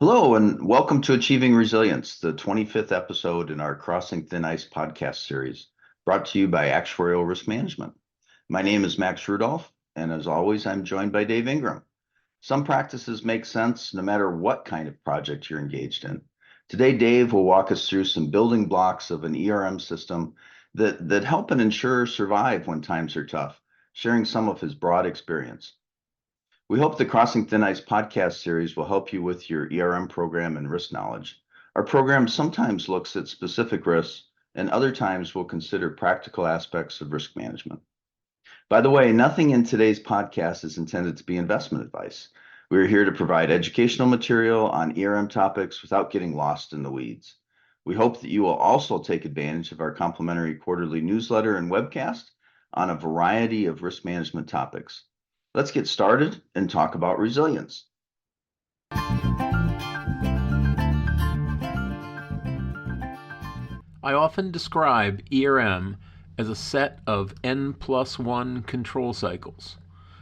Hello, and welcome to Achieving Resilience, the 25th episode in our Crossing Thin Ice podcast series, brought to you by Actuarial Risk Management. My name is Max Rudolph, and as always, I'm joined by Dave Ingram. Some practices make sense no matter what kind of project you're engaged in. Today, Dave will walk us through some building blocks of an ERM system that help an insurer survive when times are tough, sharing some of his broad experience. We hope the Crossing Thin Ice podcast series will help you with your ERM program and risk knowledge. Our program sometimes looks at specific risks, and other times will consider practical aspects of risk management. By the way, nothing in today's podcast is intended to be investment advice. We are here to provide educational material on ERM topics without getting lost in the weeds. We hope that you will also take advantage of our complimentary quarterly newsletter and webcast on a variety of risk management topics. Let's get started and talk about resilience. I often describe ERM as a set of N+1 control cycles.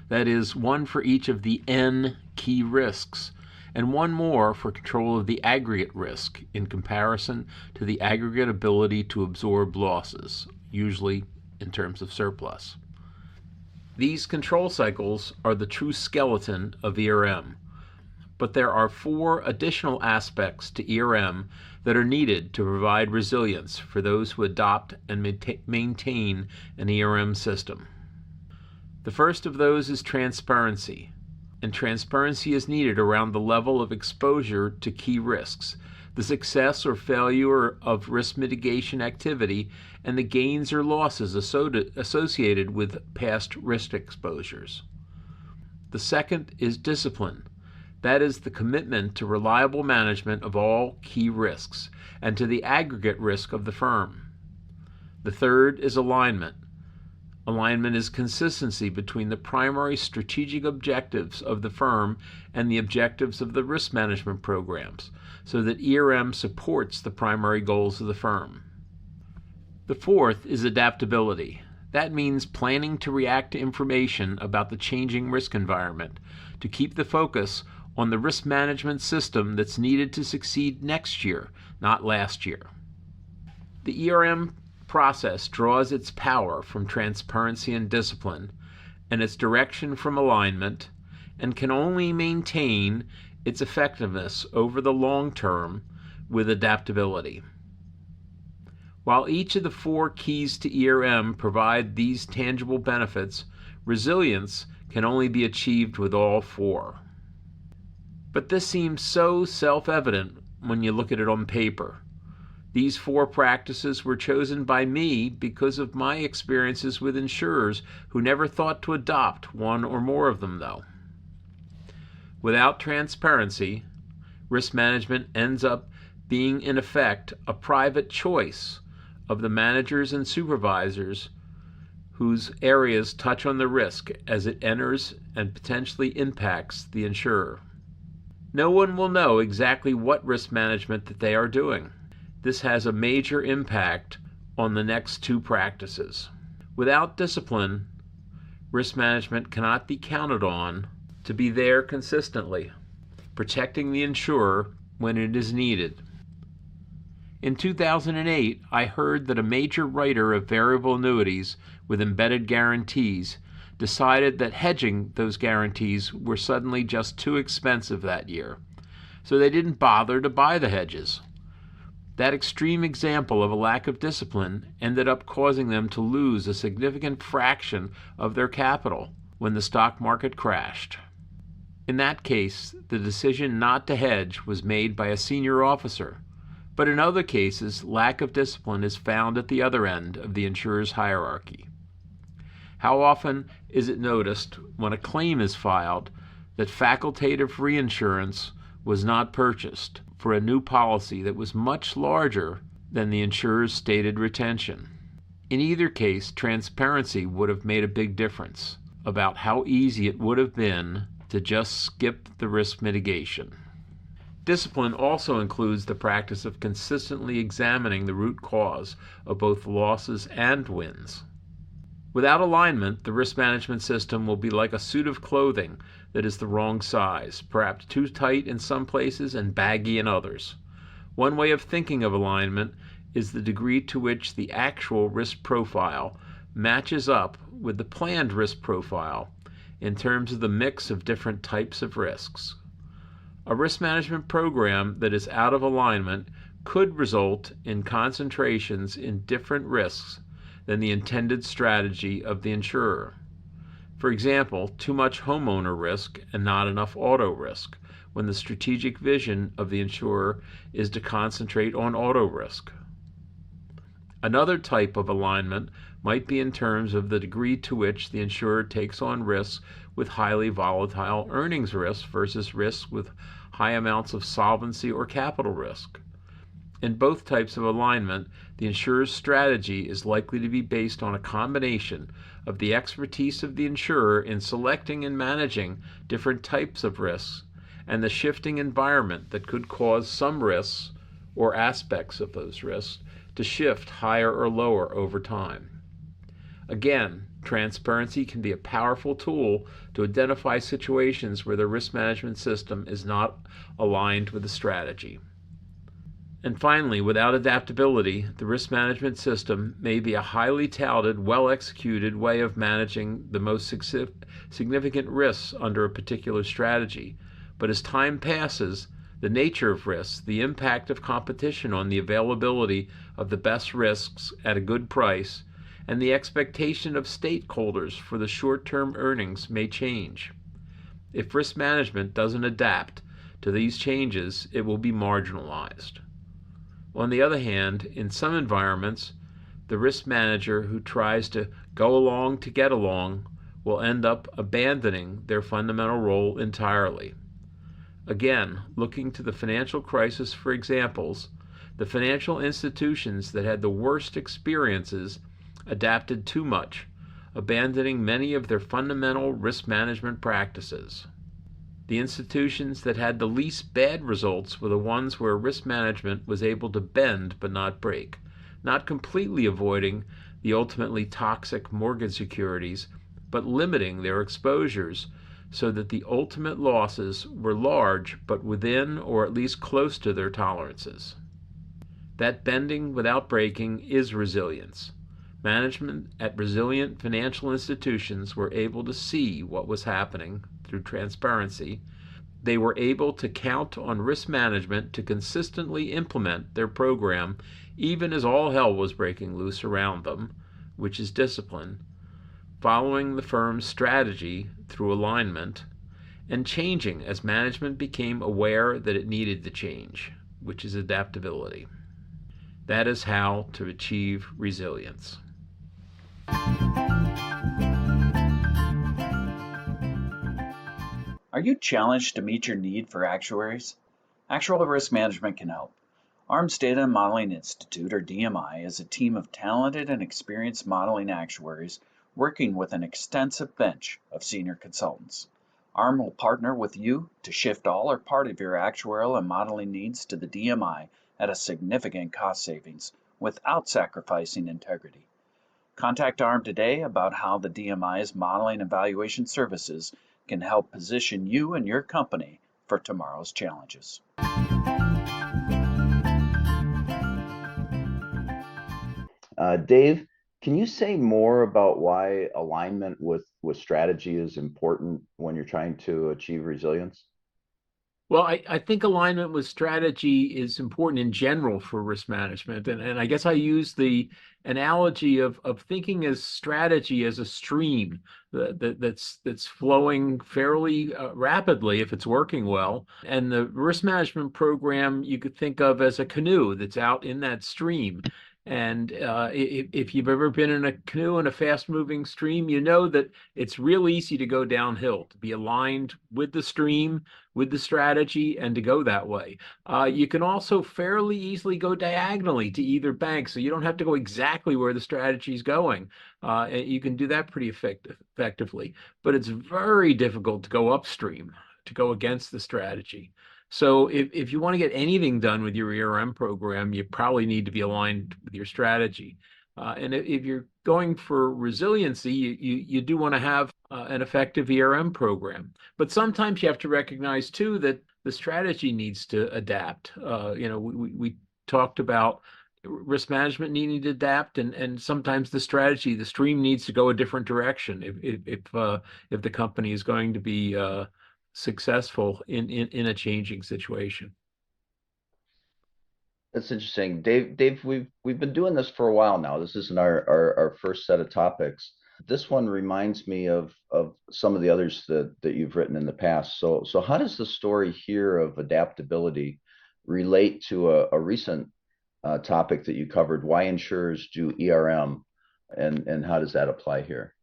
That is, one for each of the N key risks, and one more for control of the aggregate risk in comparison to the aggregate ability to absorb losses, usually in terms of surplus. These control cycles are the true skeleton of ERM, but there are four additional aspects to ERM that are needed to provide resilience for those who adopt and maintain an ERM system. The first of those is transparency, and transparency is needed around the level of exposure to key risks, the success or failure of risk mitigation activity, and the gains or losses associated with past risk exposures. The second is discipline. That is the commitment to reliable management of all key risks and to the aggregate risk of the firm. The third is alignment. Alignment is consistency between the primary strategic objectives of the firm and the objectives of the risk management programs, so that ERM supports the primary goals of the firm. The fourth is adaptability. That means planning to react to information about the changing risk environment, to keep the focus on the risk management system that's needed to succeed next year, not last year. The ERM process draws its power from transparency and discipline, and its direction from alignment, and can only maintain its effectiveness over the long term with adaptability. While each of the four keys to ERM provide these tangible benefits, resilience can only be achieved with all four. But this seems so self-evident when you look at it on paper. These four practices were chosen by me because of my experiences with insurers who never thought to adopt one or more of them, though. Without transparency, risk management ends up being, in effect, a private choice of the managers and supervisors whose areas touch on the risk as it enters and potentially impacts the insurer. No one will know exactly what risk management that they are doing. This has a major impact on the next two practices. Without discipline, risk management cannot be counted on to be there consistently, protecting the insurer when it is needed. In 2008, I heard that a major writer of variable annuities with embedded guarantees decided that hedging those guarantees were suddenly just too expensive that year, so they didn't bother to buy the hedges. That extreme example of a lack of discipline ended up causing them to lose a significant fraction of their capital when the stock market crashed. In that case, the decision not to hedge was made by a senior officer, but in other cases, lack of discipline is found at the other end of the insurer's hierarchy. How often is it noticed when a claim is filed that facultative reinsurance was not purchased for a new policy that was much larger than the insurer's stated retention? In either case, transparency would have made a big difference about how easy it would have been to just skip the risk mitigation. Discipline also includes the practice of consistently examining the root cause of both losses and wins. Without alignment, the risk management system will be like a suit of clothing that is the wrong size, perhaps too tight in some places and baggy in others. One way of thinking of alignment is the degree to which the actual risk profile matches up with the planned risk profile in terms of the mix of different types of risks. A risk management program that is out of alignment could result in concentrations in different risks than the intended strategy of the insurer. For example, too much homeowner risk and not enough auto risk, when the strategic vision of the insurer is to concentrate on auto risk. Another type of alignment might be in terms of the degree to which the insurer takes on risks with highly volatile earnings risks versus risks with high amounts of solvency or capital risk. In both types of alignment, the insurer's strategy is likely to be based on a combination of the expertise of the insurer in selecting and managing different types of risks and the shifting environment that could cause some risks or aspects of those risks to shift higher or lower over time. Again, transparency can be a powerful tool to identify situations where the risk management system is not aligned with the strategy. And finally, without adaptability, the risk management system may be a highly touted, well-executed way of managing the most significant risks under a particular strategy. But as time passes, the nature of risks, the impact of competition on the availability of the best risks at a good price, and the expectation of stakeholders for the short-term earnings may change. If risk management doesn't adapt to these changes, it will be marginalized. On the other hand, in some environments, the risk manager who tries to go along to get along will end up abandoning their fundamental role entirely. Again, looking to the financial crisis for examples, the financial institutions that had the worst experiences adapted too much, abandoning many of their fundamental risk management practices. The institutions that had the least bad results were the ones where risk management was able to bend but not break, not completely avoiding the ultimately toxic mortgage securities, but limiting their exposures so that the ultimate losses were large but within or at least close to their tolerances. That bending without breaking is resilience. Management at resilient financial institutions were able to see what was happening through transparency. They were able to count on risk management to consistently implement their program even as all hell was breaking loose around them, which is discipline, following the firm's strategy through alignment, and changing as management became aware that it needed to change, which is adaptability. That is how to achieve resilience. Are you challenged to meet your need for actuaries? Actuarial Risk Management can help. ARMS Data and Modeling Institute, or DMI, is a team of talented and experienced modeling actuaries working with an extensive bench of senior consultants. ARM will partner with you to shift all or part of your actuarial and modeling needs to the DMI at a significant cost savings without sacrificing integrity. Contact ARM today about how the DMI's modeling and valuation services can help position you and your company for tomorrow's challenges. Dave, can you say more about why alignment with strategy is important when you're trying to achieve resilience? Well, I think alignment with strategy is important in general for risk management. And I guess I use the analogy of thinking as strategy as a stream that's flowing fairly rapidly if it's working well. And the risk management program you could think of as a canoe that's out in that stream. And if you've ever been in a canoe in a fast-moving stream, you know that it's real easy to go downhill, to be aligned with the stream, with the strategy, and to go that way. You can also fairly easily go diagonally to either bank, so you don't have to go exactly where the strategy is going. You can do that pretty effectively, but it's very difficult to go upstream, to go against the strategy. So if you want to get anything done with your ERM program, you probably need to be aligned with your strategy. And if you're going for resiliency, you do want to have an effective ERM program. But sometimes you have to recognize too that the strategy needs to adapt. We talked about risk management needing to adapt, and sometimes the strategy, the stream needs to go a different direction if the company is going to be successful in a changing situation. That's interesting. Dave, we've been doing this for a while now. This isn't our first set of topics. This one reminds me of some of the others that you've written in the past. So how does the story here of adaptability relate to a recent topic that you covered? Why insurers do ERM, and how does that apply here?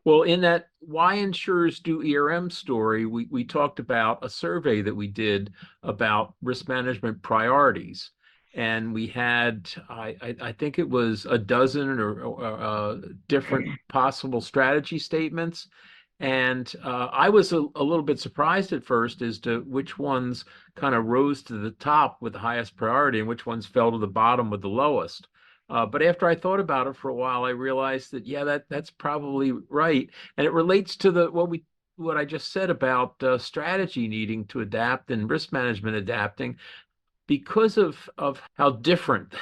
Well, in that why insurers do ERM story, we talked about a survey that we did about risk management priorities. And we had, I think it was a dozen or different possible strategy statements. And I was a little bit surprised at first as to which ones kind of rose to the top with the highest priority and which ones fell to the bottom with the lowest. But after I thought about it for a while, I realized that yeah, that's probably right, and it relates to the what I just said about strategy needing to adapt and risk management adapting because of how different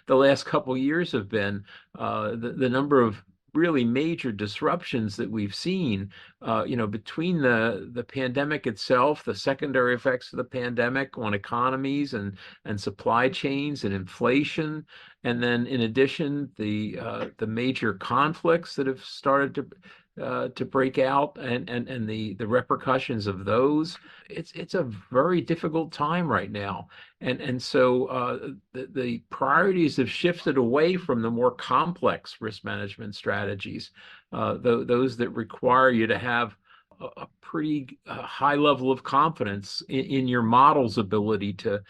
the last couple years have been, the number of really major disruptions that we've seen, between the pandemic itself, the secondary effects of the pandemic on economies and supply chains and inflation, and then in addition the major conflicts that have started to break out and the repercussions of those. It's a very difficult time right now. And so the priorities have shifted away from the more complex risk management strategies, those that require you to have a pretty high level of confidence in your model's ability to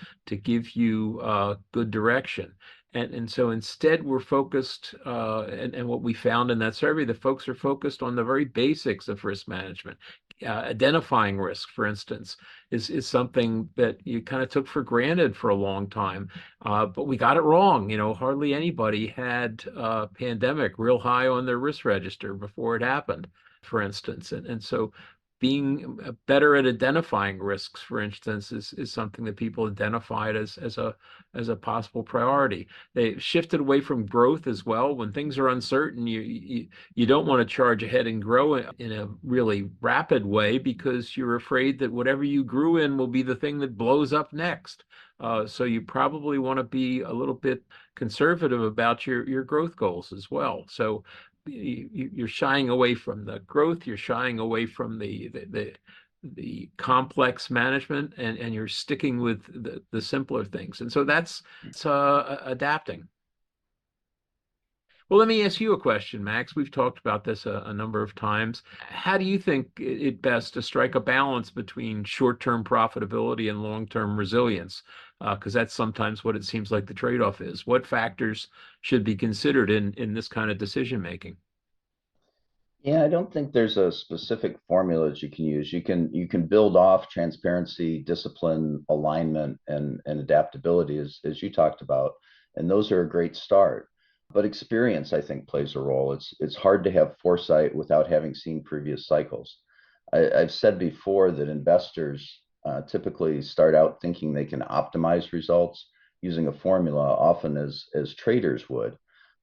give you good direction. And so instead, we're focused, and what we found in that survey, the folks are focused on the very basics of risk management. Identifying risk, for instance, is something that you kind of took for granted for a long time, but we got it wrong. Hardly anybody had a pandemic real high on their risk register before it happened, for instance. And so being better at identifying risks, for instance, is something that people identified as a possible priority. They shifted away from growth as well. When things are uncertain, you don't want to charge ahead and grow in a really rapid way because you're afraid that whatever you grew in will be the thing that blows up next. So you probably want to be a little bit conservative about your growth goals as well. So you're shying away from the growth, you're shying away from the complex management, and you're sticking with the simpler things. And so that's adapting. Well, let me ask you a question, Max. We've talked about this a number of times. How do you think it best to strike a balance between short-term profitability and long-term resilience? Because that's sometimes what it seems like the trade-off is. What factors should be considered in this kind of decision making? Yeah, I don't think there's a specific formula that you can use. You can build off transparency, discipline, alignment, and adaptability as you talked about, and those are a great start. But experience, I think, plays a role. It's hard to have foresight without having seen previous cycles. I've said before that investors typically start out thinking they can optimize results using a formula, often as traders would,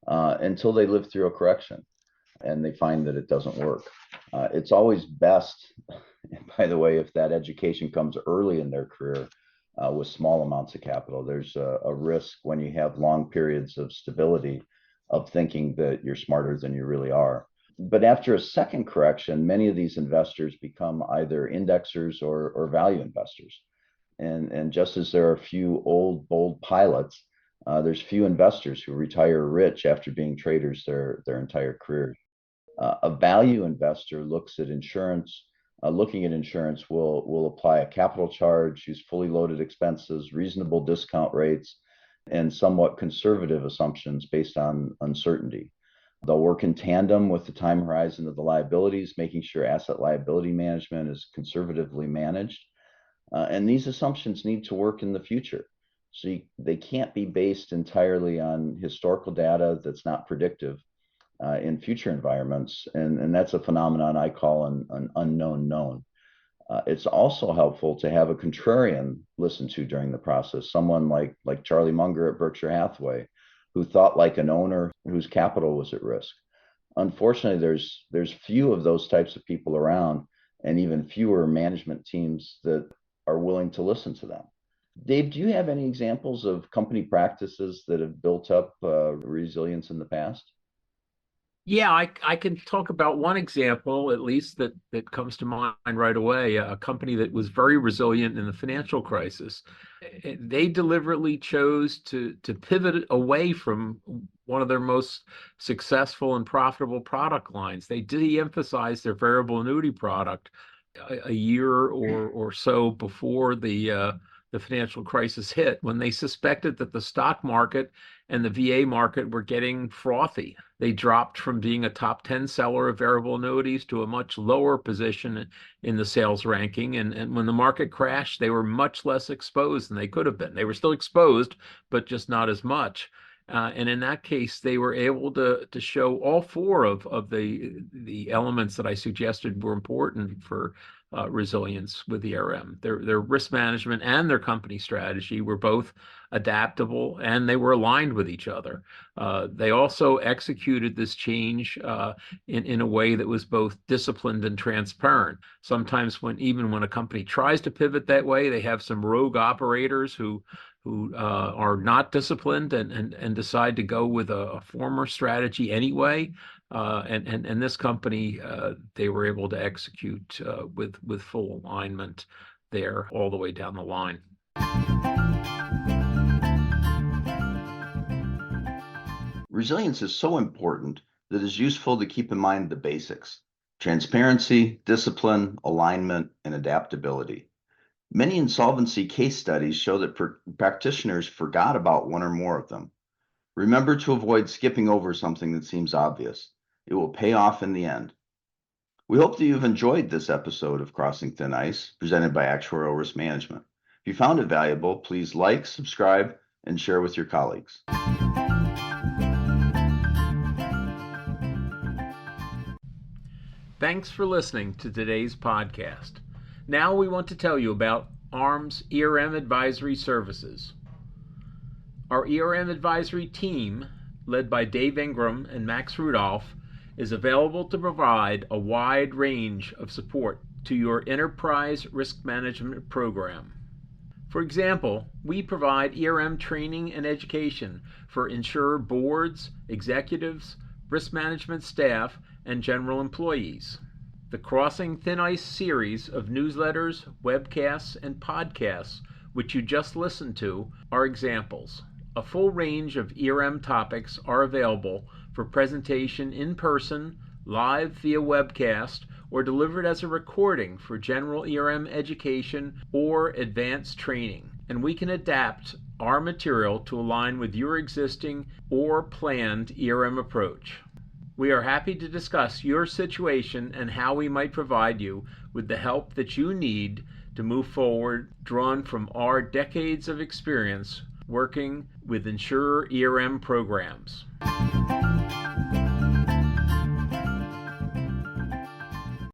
until they live through a correction and they find that it doesn't work. It's always best, by the way, if that education comes early in their career with small amounts of capital. There's a risk when you have long periods of stability of thinking that you're smarter than you really are. But after a second correction, many of these investors become either indexers or value investors. And just as there are few old, bold pilots, there's few investors who retire rich after being traders their entire career. A value investor looks at insurance. Looking at insurance will apply a capital charge, use fully loaded expenses, reasonable discount rates, and somewhat conservative assumptions based on uncertainty. They'll work in tandem with the time horizon of the liabilities, making sure asset liability management is conservatively managed. And these assumptions need to work in the future. So they can't be based entirely on historical data that's not predictive in future environments. And that's a phenomenon I call an unknown known. It's also helpful to have a contrarian listen to during the process, someone like Charlie Munger at Berkshire Hathaway, who thought like an owner whose capital was at risk. Unfortunately, there's few of those types of people around, and even fewer management teams that are willing to listen to them. Dave, do you have any examples of company practices that have built up resilience in the past? Yeah, I can talk about one example, at least that comes to mind right away. A company that was very resilient in the financial crisis. They deliberately chose to pivot away from one of their most successful and profitable product lines. They de-emphasized their variable annuity product a year or so before the financial crisis hit, when they suspected that the stock market and the VA market were getting frothy. They dropped from being a top 10 seller of variable annuities to a much lower position in the sales ranking. And when the market crashed, they were much less exposed than they could have been. They were still exposed, but just not as much. And in that case, they were able to show all four of the elements that I suggested were important for resilience with the RM. Their risk management and their company strategy were both adaptable, and they were aligned with each other. They also executed this change in a way that was both disciplined and transparent. Sometimes even when a company tries to pivot that way, they have some rogue operators who are not disciplined and decide to go with a former strategy anyway. And this company, they were able to execute with full alignment there all the way down the line. Resilience is so important that it's useful to keep in mind the basics: transparency, discipline, alignment, and adaptability. Many insolvency case studies show that practitioners forgot about one or more of them. Remember to avoid skipping over something that seems obvious. It will pay off in the end. We hope that you've enjoyed this episode of Crossing Thin Ice, presented by Actuarial Risk Management. If you found it valuable, please like, subscribe, and share with your colleagues. Thanks for listening to today's podcast. Now we want to tell you about ARM's ERM Advisory Services. Our ERM Advisory team, led by Dave Ingram and Max Rudolph, is available to provide a wide range of support to your enterprise risk management program. For example, we provide ERM training and education for insurer boards, executives, risk management staff, and general employees. The Crossing Thin Ice series of newsletters, webcasts, and podcasts, which you just listened to, are examples. A full range of ERM topics are available for presentation in person, live via webcast, or delivered as a recording for general ERM education or advanced training. And we can adapt our material to align with your existing or planned ERM approach. We are happy to discuss your situation and how we might provide you with the help that you need to move forward, drawn from our decades of experience working with insurer ERM programs.